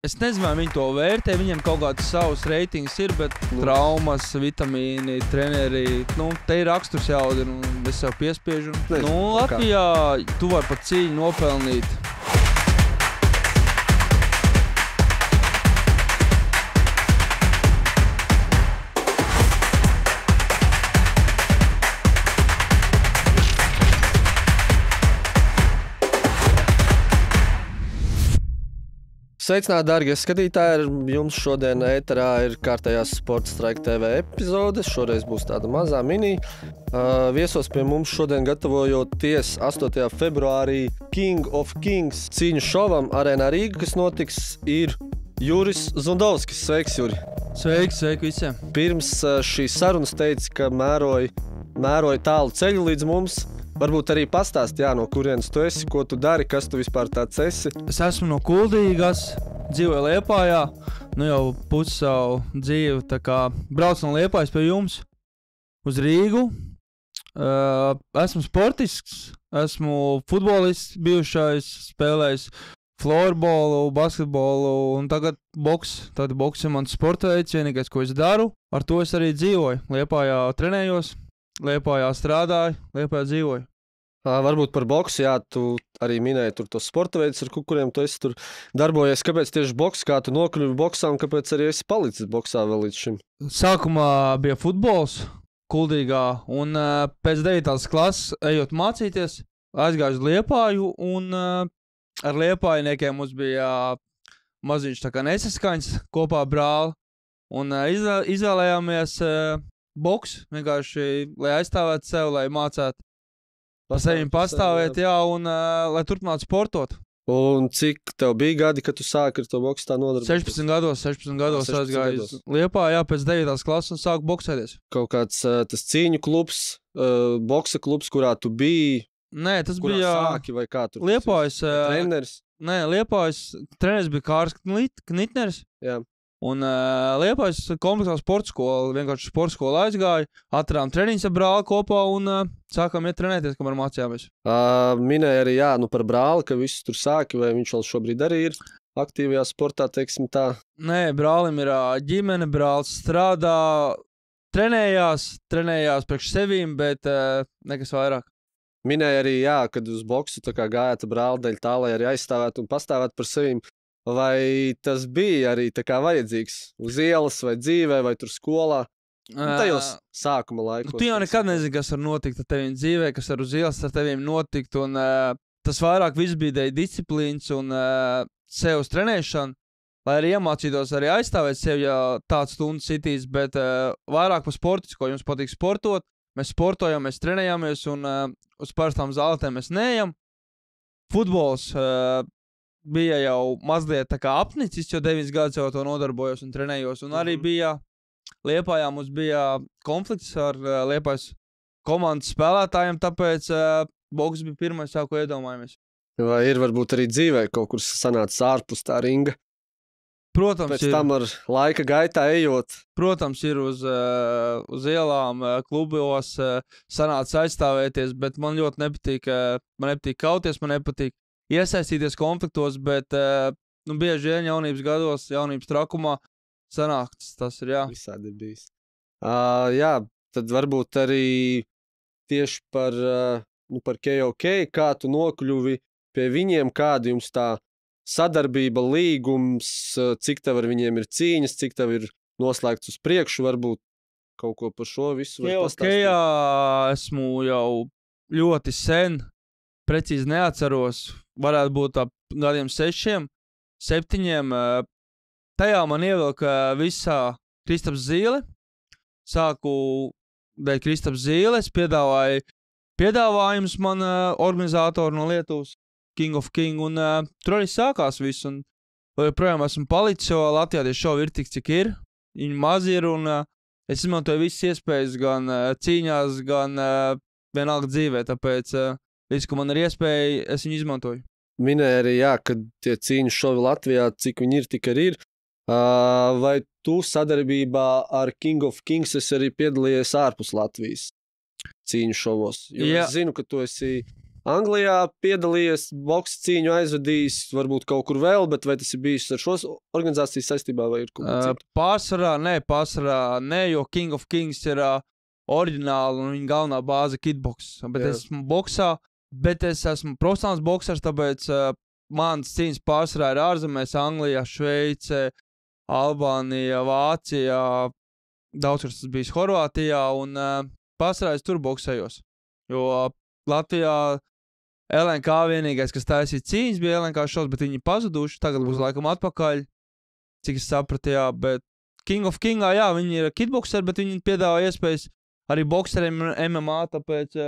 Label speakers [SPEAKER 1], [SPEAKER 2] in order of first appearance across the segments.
[SPEAKER 1] Es nezinu, vai viņi to vērtē, viņiem kaut kāds savs reitings ir, bet traumas, vitamīni, treneri, te ir raksturs jaudi, un es sev piespiežu. Latvijā tu vari pat cīņu nopelnīt.
[SPEAKER 2] Sveicināti, dārgie skatītāji! Jums šodien ēterā ir kārtējās Sporta Strike TV epizodes. Šoreiz būs tāda mazā mini. Viesos pie mums šodien gatavojoties 8. februārī King of Kings cīņu šovam Arēnā Rīga, kas notiks, ir Juris Zundovskis. Sveiks, Juri!
[SPEAKER 1] Sveiki visiem!
[SPEAKER 2] Pirms šīs sarunas teici, ka mēroji tālu ceļu līdz mums. Varbūt arī pastāst, no kurienes tu esi, ko tu dari, kas tu vispār tāds esi.
[SPEAKER 1] Es esmu no Kuldīgas, dzīvoju Liepājā, jau pusi savu dzīvi, tā kā braucu no Liepājas pie jums uz Rīgu. Esmu sportisks, esmu futbolists bijušais, spēlējis florbolu, basketbolu un tagad boks. Tad boks ir mans sporta veids, vienīgais, ko es daru. Ar to es arī dzīvoju. Liepājā trenējos. Liepājā strādāju, Liepājā dzīvoju.
[SPEAKER 2] Varbūt par boksu, tu arī minēji tur tos sporta veidus, ar kuriem tu esi tur darbojies. Kāpēc tieši boks, kā tu nokļuvi boksā un kāpēc arī esi palicis boksā vēl līdz šim?
[SPEAKER 1] Sākumā bija futbols Kuldīgā un pēc 9. klases ejot mācīties, aizgāju uz Liepāju un ar liepājniekiem mums bija maziņš tā kā nesaskaņas kopā brāli un izvēlējāmies boks, vienkārši, lai aizstāvētu sev, lai mācētu par sevi pastāvēt, un lai turpinātu sportot.
[SPEAKER 2] Un cik tev bija gadi, kad tu sāki ar to boksu tā nodarboties?
[SPEAKER 1] 16 gados aizgāju uz Liepāju, pēc 9. klases un sāku boksēties.
[SPEAKER 2] Kaut kāds tas cīņu klubs, boksa klubs, kurā tu biji?
[SPEAKER 1] Nē, tas bija
[SPEAKER 2] sāki vai kā tur?
[SPEAKER 1] Liepājas
[SPEAKER 2] treneris?
[SPEAKER 1] Nē, Liepājas treneris bija Kārs Knitneris.
[SPEAKER 2] Jā. Un
[SPEAKER 1] Liepājas kompleksā sporta skola, vienkārši sporta skola aizgāja, atradām treniņus ar brāli kopā un sākām iet trenēties, kamēr mācījāmies.
[SPEAKER 2] Minēja arī, par brāli, ka viss tur sāki, vai viņš vēl šobrīd arī ir aktīvajā sportā, teiksim tā? Nē,
[SPEAKER 1] brālim ir ģimene, brālis strādā, trenējās priekš sevīm, bet nekas vairāk.
[SPEAKER 2] Minēja arī, kad uz boksu gājāt brāli dēļ tā, lai arī aizstāvētu un pastāvētu par sevīm. Vai tas bija arī tā kā vajadzīgs uz ielas vai dzīvē vai tur skolā? Tajos sākuma laikos.
[SPEAKER 1] Tu jau nekad nezini, kas var notikt ar teviem dzīvē, kas var uz ielas ar teviem notikt, un tas vairāk viss bija dēļ disciplīnas un sev uz trenēšanu, lai arī iemācītos arī aizstāvēt sevi, ja tāds stundas sitīs, bet vairāk par sportisko. Jums patīk sportot, mēs sportojam, mēs trenējāmies un uz parastām zāletēm mēs neejam. Futbols bija jau mazliet tā kā apnicis, jo 9 gadus jau to nodarbojos un trenējos, un arī bija Liepājā mums bija konflikts ar Liepājas komandas spēlētājiem, tāpēc boks bija pirmais, ko iedomājamies.
[SPEAKER 2] Vai ir varbūt arī dzīvē kaut kur sanācis ārpus tā ringa?
[SPEAKER 1] Protams,
[SPEAKER 2] pēc tam ar laika gaitā ejot.
[SPEAKER 1] Protams, ir uz ielām, klubos sanācis aizstāvēties, bet man ļoti nepatīk, man nepatīk kauties, man nepatīk iesaistīties konfliktos, bet bieži vien jaunības gados, jaunības trakumā sanākts tas ir,
[SPEAKER 2] Visādi ir bijis. Tad varbūt arī tieši par KOK, kā tu nokļuvi pie viņiem, kāda jums tā sadarbība, līgums, cik tev ar viņiem ir cīņas, cik tev ir noslēgts uz priekšu, varbūt kaut ko par šo visu var pastāstīt.
[SPEAKER 1] Esmu jau ļoti sen, precīzi neatceros, varētu būt ap gadiem 6, 7. Tajā man ievilka visā Kristaps Zīle. Sāku dēļ Kristaps Zīles, piedāvāju piedāvājumus man organizatori no Lietuvas, King of King, un tur arī sākās viss. Un joprojām esmu palicis, jo Latvijā tie šovi ir tik, cik ir. Viņi maz ir, un es izmantoju visas iespējas gan cīņās, gan vienalga dzīvē, tāpēc līdz, ka man ir iespēja, es viņu izmantoju.
[SPEAKER 2] Minēja arī, ka tie cīņu šovi Latvijā, cik viņi ir, tik arī ir. Vai tu sadarbībā ar King of Kings esi arī piedalījies ārpus Latvijas cīņu šovos? Jo es zinu, ka tu esi Anglijā piedalījies, boks cīņu aizvadījis, varbūt kaut kur vēl, bet vai tas ir bijis ar šos organizācijas saistībā vai ir kaut kas cits?
[SPEAKER 1] Pārsvarā nē, jo King of Kings ir oriģināli un viņa galvenā bāze kitboks. Bet es esmu boksā, bet es esmu profesionāls boksers, tāpēc mans cīņas pārsvarā ir ārzemēs, Anglijā, Šveice, Albānija, Vācija, daudz, kas tas bijis Horvātijā, un pārsvarā es tur boksējos. Jo Latvijā LNK vienīgais, kas taisīja cīņas, bija LNK šos, bet viņi pazuduši, tagad būs laikam atpakaļ, cik es sapratu, jā, bet King of Kingā, jā, viņi ir kitbokseri, bet viņi piedāvā iespējas arī bokseriem MMA, tāpēc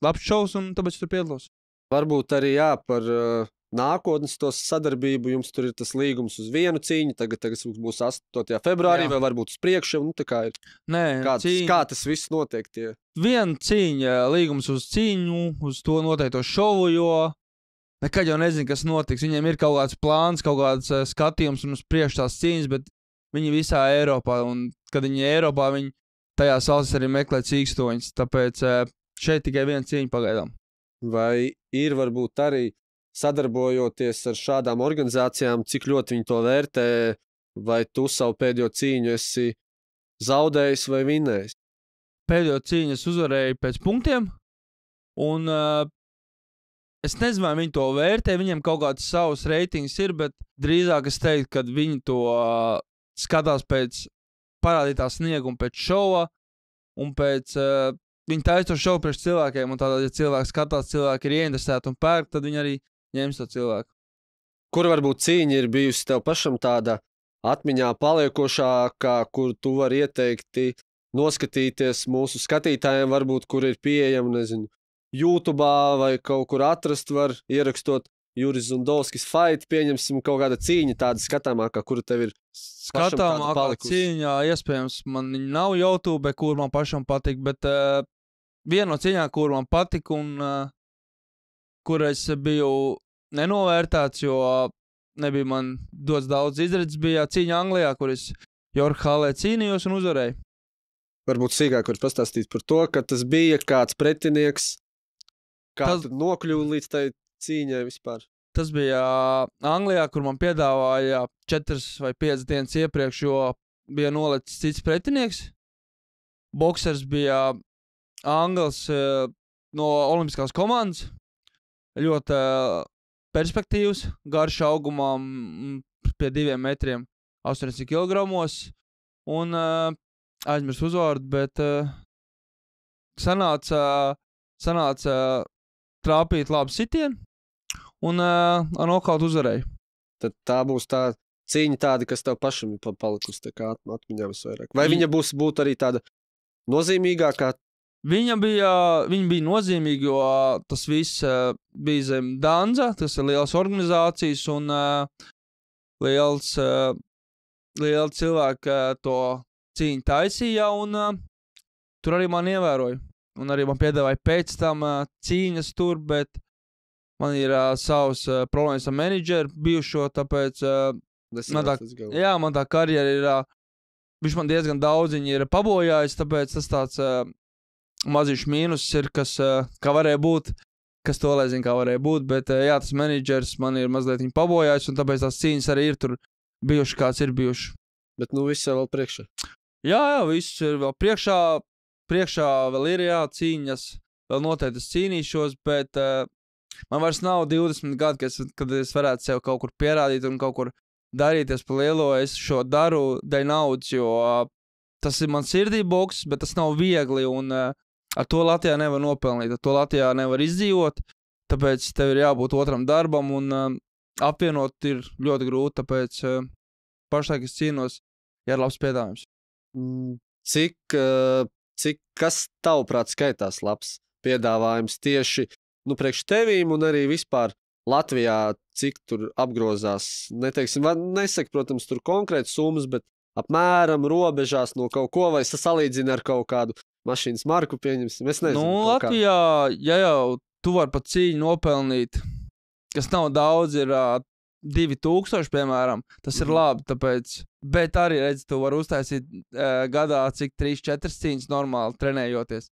[SPEAKER 1] labs šovs, un tāpēc tur piedalos.
[SPEAKER 2] Varbūt arī, jā, par nākotnes to sadarbību, jums tur ir tas līgums uz vienu cīņu, tagad būs 8. februārī, vai varbūt uz priekšu, tā kā ir.
[SPEAKER 1] Nē,
[SPEAKER 2] kā tas viss notiek tie?
[SPEAKER 1] Viena cīņa, līgums uz cīņu, uz to noteikto šovu, jo nekad jau nezinu, kas notiks. Viņiem ir kaut kāds plāns, kaut kāds skatījums un uz priekšu tās cīņas, bet viņi visā Eiropā, un kad viņi ir Eiropā, viņi tajās valstis arī meklē cīkstoņus, tāpēc šeit tikai viena cīņa pagaidām.
[SPEAKER 2] Vai ir varbūt arī sadarbojoties ar šādām organizācijām, cik ļoti viņi to vērtē, vai tu savu pēdējo cīņu esi zaudējis vai vinnējis?
[SPEAKER 1] Pēdējo cīņu es uzvarēju pēc punktiem, un es nezinu, vai viņi to vērtē, viņiem kaut kāds savs reitings ir, bet drīzāk es teiktu, ka viņi to skatās pēc parādītā snieguma, pēc šova, un pēc viņi taisa to šovu priekš cilvēkiem, un tādā, ja cilvēki skatās, cilvēki ir ieinteresēti un pērk, tad viņi arī ņems to cilvēku.
[SPEAKER 2] Kur varbūt cīņa ir bijusi tev pašam tāda atmiņā paliekošākā, kur tu vari ieteikt noskatīties mūsu skatītājiem, varbūt, kur ir pieejama, nezinu, YouTube'ā vai kaut kur atrast var, ierakstot Juris Zundovskis fight, pieņemsim kaut kāda cīņa tāda skatāmākā, kura tev ir
[SPEAKER 1] skatāmākā cīņā, iespējams, man viņa nav YouTube, kur man pašam patīk, bet viena no cīņām, kur man patika un kur es biju nenovērtēts, jo nebija man dots daudz izredzes, bija cīņa Anglijā, kur es York Hallē cīnījos un uzvarēju.
[SPEAKER 2] Varbūt sīkāk var pastāstīt par to, ka tas bija kāds pretinieks, kā tu nokļuvi līdz tai cīņai vispār.
[SPEAKER 1] Tas bija Anglijā, kur man piedāvāja 4 vai 5 dienas iepriekš, jo bija nolicis cits pretinieks. Boksers bija Angls no olimpiskās komandas. Ļoti perspektīvs, garš augumā pie 2 metriem 80 kilogramos un aizmirst uzvārdu, bet sanāca trāpīt labu sitienu un nokalt uzvarēju.
[SPEAKER 2] Tad tā būs tā cīņa tāda, kas tev pašam ir palikusi tā kā atmiņā visvairāk. Vai viņa būtu arī tāda nozīmīgākā?
[SPEAKER 1] Viņa bija nozīmīga, jo tas viss bija zem Danza, tas ir liels organizācijas un liela cilvēka to cīņu taisīja, un tur arī man ievēroja. Un arī man piedāvāja pēc tam cīņas tur, bet man ir savs problēmas ar menedžeru bijušo, tāpēc man tā karjera ir, viņš man diezgan daudz viņi ir pabojājis, tāpēc tas tāds maziņš mīnus ir, kas kā varēja būt, kas to lai zina, kā varēja būt, bet jā, tas menedžers man ir mazliet viņu pabojājis, un tāpēc tās cīņas arī ir tur bijuši, kāds ir bijuši.
[SPEAKER 2] Bet viss ir vēl priekšā.
[SPEAKER 1] Jā, viss ir vēl priekšā vēl ir, jā, cīņas, vēl noteikti es cīnīšos, bet man vairs nav 20 gadi, kad es varētu sev kaut kur pierādīt un kaut kur darīties pa lielo, es šo daru dēļ naudas, jo tas ir man sirdī boks, bet tas nav viegli, un ar to Latvijā nevar nopelnīt, ar to Latvijā nevar izdzīvot, tāpēc tev ir jābūt otram darbam, un apvienot ir ļoti grūti, tāpēc pašlaik es cīnos, ja ir labs piedāvājums.
[SPEAKER 2] Kas tavuprāt skaitās labs piedāvājums tieši priekš tevīm un arī vispār Latvijā, cik tur apgrozās, nesaku, protams, tur konkrētas summas, bet apmēram robežās no kaut ko, vai salīdzina ar kaut kādu mašīnas marku, pieņemsim, es nezinu.
[SPEAKER 1] Latvijā, ja jau tu vari pat cīņu nopelnīt, kas nav daudz, ir 2000, piemēram, tas ir labi, tāpēc, bet arī, redz, tu vari uztaisīt gadā cik 3-4 cīņas normāli trenējoties.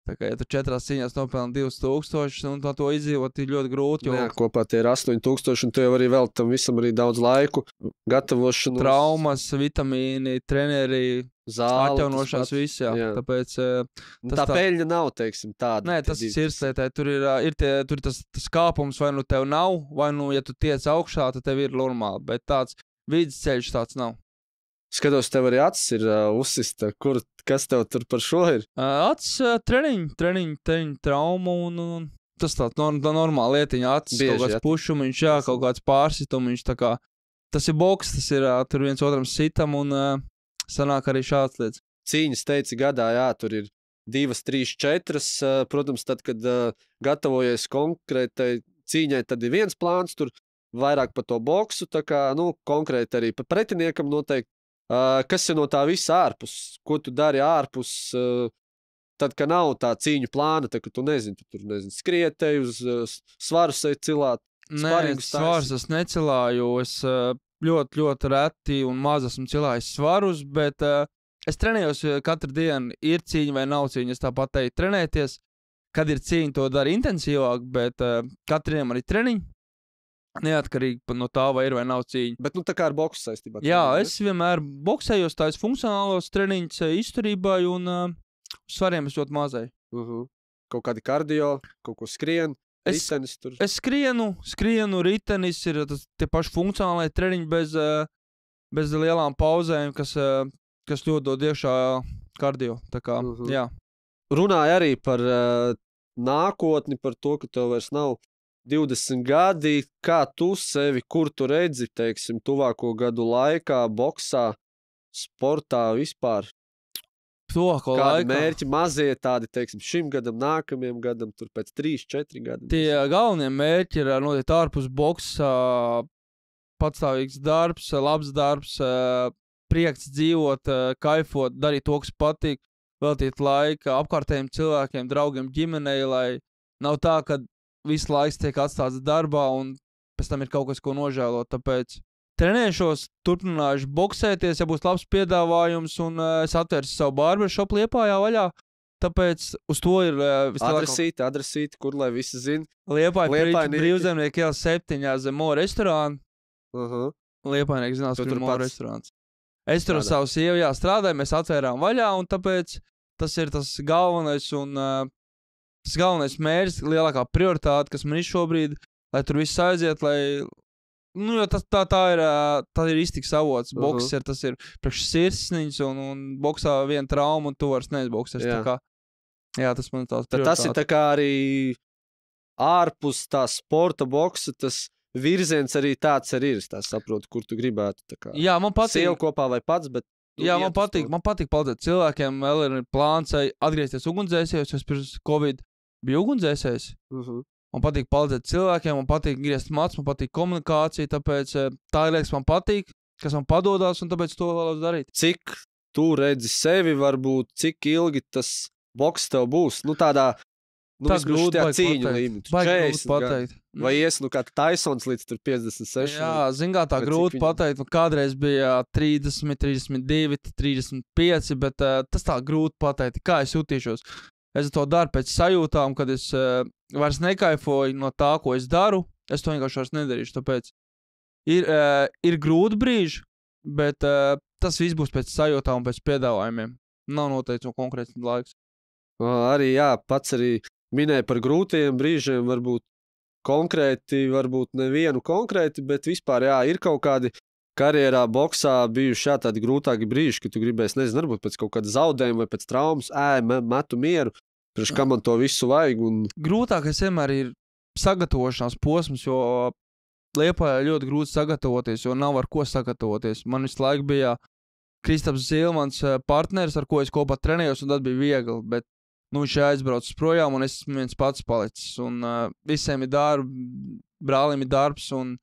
[SPEAKER 1] Tā kā, ja tu 4 cīņās nopelni 2000, un to izdzīvot ir ļoti grūti.
[SPEAKER 2] Jā, kopā tie ir 8000, un tev arī vēl tam visam arī daudz laiku, gatavošanos.
[SPEAKER 1] Traumas, vitamīni, treneri,
[SPEAKER 2] zāle.
[SPEAKER 1] atjaunošanās viss, jā. Tāpēc
[SPEAKER 2] tā peļņa nav, teiksim, tāda.
[SPEAKER 1] Nē, tas ir sirdslietē. Tur ir tas kāpums, vai nu tev nav, vai nu, ja tu tiec augšā, tad tev ir normāli. Bet tāds vidusceļš tāds nav.
[SPEAKER 2] Skatos, tev arī acis ir uzsista. Kas tev tur par šo ir?
[SPEAKER 1] Acis treniņu, traumu un tas tāds normāli lietiņa. Acis
[SPEAKER 2] Bieži,
[SPEAKER 1] kaut kāds pušumiņš, jā, kaut kāds pārsitumiņš. Tā kā, tas ir boks, tas ir tur viens otram sitam un sanāk arī šāds lietas.
[SPEAKER 2] Cīņas teici gadā, jā, tur ir 2, 3, 4. Protams, tad, kad gatavojies konkrētai cīņai, tad ir viens plāns, tur vairāk par to boksu, tā kā, konkrēti arī par pretiniekam noteikti. Kas ir no tā visa ārpus? Ko tu dari ārpus, tad, kad nav tā cīņu plāna, tad, kad tu nezini, skrietēji uz svarus cilāt?
[SPEAKER 1] Nē, svarus es necelāju, es ļoti, ļoti reti un maz esmu cilājis svarus, bet es trenējos katru dienu, ir cīņa vai nav cīņa, es tāpat teiktu trenēties. Kad ir cīņa, to dara intensīvāk, bet katru dienu arī treniņi. Neatkarīgi no tā, vai ir vai nav cīņa.
[SPEAKER 2] Bet tā kā ar boksu saistībā.
[SPEAKER 1] Jā, es vienmēr boksējos tādus funkcionālos treniņus izturībai un svariem es ļoti mazai.
[SPEAKER 2] Kaut kādi kardio, kaut ko skrien, ritenis tur.
[SPEAKER 1] Es skrienu, ritenis ir tie paši funkcionālai treniņi bez lielām pauzēm, kas ļoti dod iekšā kardio. Tā kā, jā.
[SPEAKER 2] Runāja arī par nākotni, par to, ka tev vairs nav 20 gadi, kā tu sevi, kur tu redzi, teiksim, tuvāko gadu laikā, boksā, sportā vispār? Kādi mērķi mazie tādi, teiksim, šim gadam, nākamajam gadam, tur pēc 3, 4 gadiem?
[SPEAKER 1] Tie galvenie mērķi ir noteikti ārpus boksā, patstāvīgs darbs, labs darbs, prieks dzīvot, kaifot, darīt to, kas patīk, veltīt laiku apkārtējiem cilvēkiem, draugiem, ģimenei, lai nav tā, ka visu laiku tiek atstāts darbā, un pēc tam ir kaut kas, ko nožēlot. Tāpēc trenēšos, turpināšu boksēties, ja būs labs piedāvājums, un es atvēršu savu barbershopu Liepājā vaļā. Tāpēc uz to ir
[SPEAKER 2] adresīti, kur lai visi zina.
[SPEAKER 1] Liepāja Brīvzemnieki iela 7 zem Mo restorāna. Liepājnieki zinās, kur ir Mo restorāns. Es tur ar savu sievu strādāju, mēs atvērām vaļā, un tāpēc tas ir tas galvenais un tas galvenais mērķis, lielākā prioritāte, kas man ir šobrīd, lai tur viss aiziet, lai, jo tā ir iztiks avots. Boks tas ir priekš sirsniņas, un boksā viena trauma, un tu vairs neizboksēs. Jā, tas man ir tās prioritāte.
[SPEAKER 2] Tas ir tā kā arī ārpus tā sporta boksa, tas virziens arī tāds arī ir, es tā saprotu, kur tu gribētu. Tā kā
[SPEAKER 1] jā, man patīk.
[SPEAKER 2] Sievu kopā vai pats, bet
[SPEAKER 1] jā, man patīk palīdzēt cilvēkiem, vēl ir plāns atgriezties ugunsdzēsējos, jo es pirms Covid biju ugunsdzēsējs. Man patīk palīdzēt cilvēkiem, man patīk griezt mats, man patīk komunikācija, tāpēc tā ir liekas man patīk, kas man padodās, un tāpēc to vēlos darīt.
[SPEAKER 2] Cik tu redzi sevi, varbūt, cik ilgi tas boks tev būs? Tādā,
[SPEAKER 1] tas grūti
[SPEAKER 2] cīņu līmenī.
[SPEAKER 1] Grūti pateikt.
[SPEAKER 2] Vai ies, kā Tysons līdz 56?
[SPEAKER 1] Jā, zingā tā grūti pateikt. Kādreiz bija 30, 32, 35, bet tas tā grūti pateikt, kā es jutīšos. Es to daru pēc sajūtām, kad es vairs nekaifoju no tā, ko es daru. Es to vienkārši vairs nedarīšu. Tāpēc ir grūti brīži, bet tas viss būs pēc sajūtām un pēc piedāvājumiem. Nav noteikti konkrēts laiks.
[SPEAKER 2] Arī, jā, pats arī minēja par grūtajiem brīžiem, varbūt konkrēti, varbūt nevienu konkrēti, bet vispār, jā, ir kaut kādi karjerā, boksā bijuši tādi grūtāki brīži, ka tu gribēsi, nezinu, varbūt pēc kaut kāda zaudējuma vai pēc traumas, metu mieru, priekš kā man to visu vajag.
[SPEAKER 1] Grūtākais vienmēr ir sagatavošanās posms, jo Liepājā ļoti grūti sagatavoties, jo nav ar ko sagatavoties. Man visu laiku bija Kristaps Zilmans partneris, ar ko es kopā trenējos, un tad bija viegli, bet viņš aizbrauc projām, un es viens pats palicis. Un visiem ir brālim ir darbs, un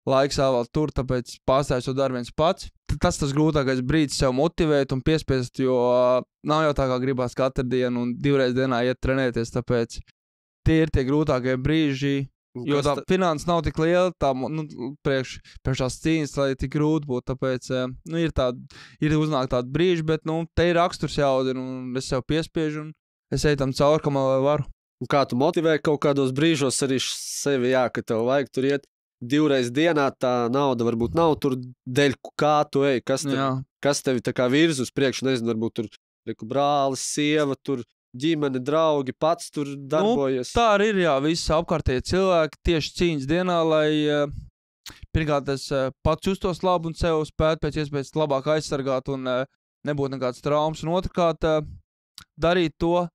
[SPEAKER 1] laiks vēl tur, tāpēc pārstājos to daru viens pats. Tas grūtākais brīdis sev motivēt un piespiest, jo nav jau tā, kā gribās katru dienu un 2 reizes dienā iet trenēties, tāpēc tie ir tie grūtākie brīži, jo tā finanses nav tik liela, priekš tās cīņas, lai tik grūti būtu, tāpēc ir uznāk tādi brīži, bet te ir raksturs jāaudina, un es sev piespiežu, un es eju tam cauri, kamēr varu.
[SPEAKER 2] Un kā tu motivē kaut kādos brīžos arī sevi, ka tev vajag tur iet 2 reizes dienā, tā nauda varbūt nav tur dēļ, kā tu ej, kas tevi tā kā virz uz priekšu, nezinu, varbūt tur brālis, sieva, tur ģimene, draugi, pats tur darbojas.
[SPEAKER 1] Tā arī ir, visi apkārtējie cilvēki tieši cīņas dienā, lai pirmkārt es pats justos labi un sev spētu pēc iespējas labāk aizsargāt un nebūtu nekāds traumas, un otrkārt darīt to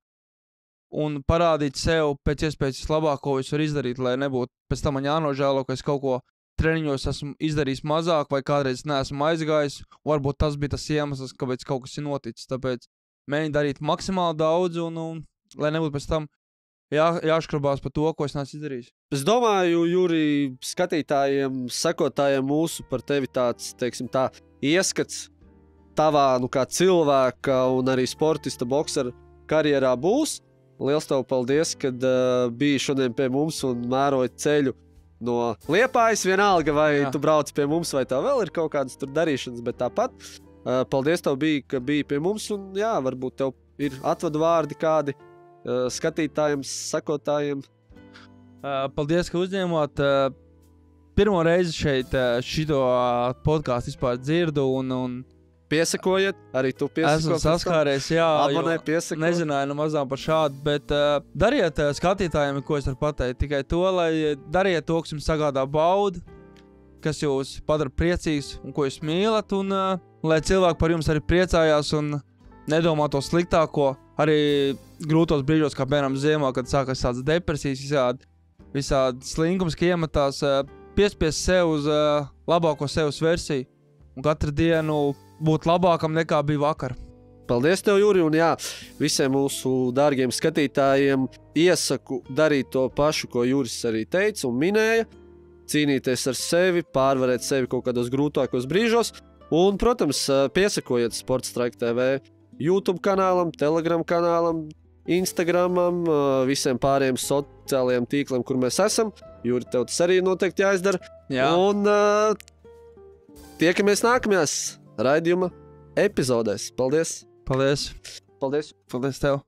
[SPEAKER 1] un parādīt sev pēc iespējas labāk, ko es varu izdarīt, lai nebūtu pēc tam man jānožēlo, ka es kaut ko treniņos esmu izdarījis mazāk vai kādreiz neesmu aizgājis. Varbūt tas bija tas iemesls, kāpēc kaut kas ir noticis. Tāpēc mēģinu darīt maksimāli daudz un lai nebūtu pēc tam jāškrabās par to, ko es neesmu izdarījis.
[SPEAKER 2] Es domāju, Juri, skatītājiem, sekotājiem mūsu par tevi tāds, teiksim tā, ieskats tavā, kā cilvēka un arī sportista boksera karjerā būs. Liels tev paldies, kad biji šodien pie mums un mēroji ceļu no Liepājas, vienalga, vai tu brauc pie mums, vai tev vēl ir kaut kādas tur darīšanas, bet tāpat. Paldies tev ka biji pie mums, un varbūt tev ir atvadu vārdi kādi skatītājiem, sekotājiem.
[SPEAKER 1] Paldies, ka uzņēmāt. Pirmo reizi šeit šito podcastu vispār dzirdu un
[SPEAKER 2] piesakojiet, arī tu piesako.
[SPEAKER 1] Esmu saskāries,
[SPEAKER 2] abonē, piesako.
[SPEAKER 1] Nezināju mazām par šādu, bet dariet skatītājiem, ko es varu pateikt. Tikai to, lai dariet to, kas jums sagādā baudu, kas jūs padara priecīgs un ko jūs mīlat, un lai cilvēki par jums arī priecājās un nedomā to sliktāko. Arī grūtos brīžos, kā piemēram ziemā, kad sākas tādas depresijas, visādi slinkums, ka iemetās piespiest sev uz labāko sevas versiju un katru dienu būt labākam nekā bija vakar.
[SPEAKER 2] Paldies tev, Juri, un visiem mūsu dārgiem skatītājiem iesaku darīt to pašu, ko Juris arī teica un minēja, cīnīties ar sevi, pārvarēt sevi kaut kādos grūtākos brīžos, un, protams, piesakojiet Sports Strike TV YouTube kanālam, Telegram kanālam, Instagramam, visiem pārējiem sociālajiem tīkliem, kur mēs esam. Juri, tev tas arī noteikti jāizdara. Un tiekamies nākamajās raidījuma epizodēs. Paldies!
[SPEAKER 1] Paldies!
[SPEAKER 2] Paldies!
[SPEAKER 1] Paldies tev!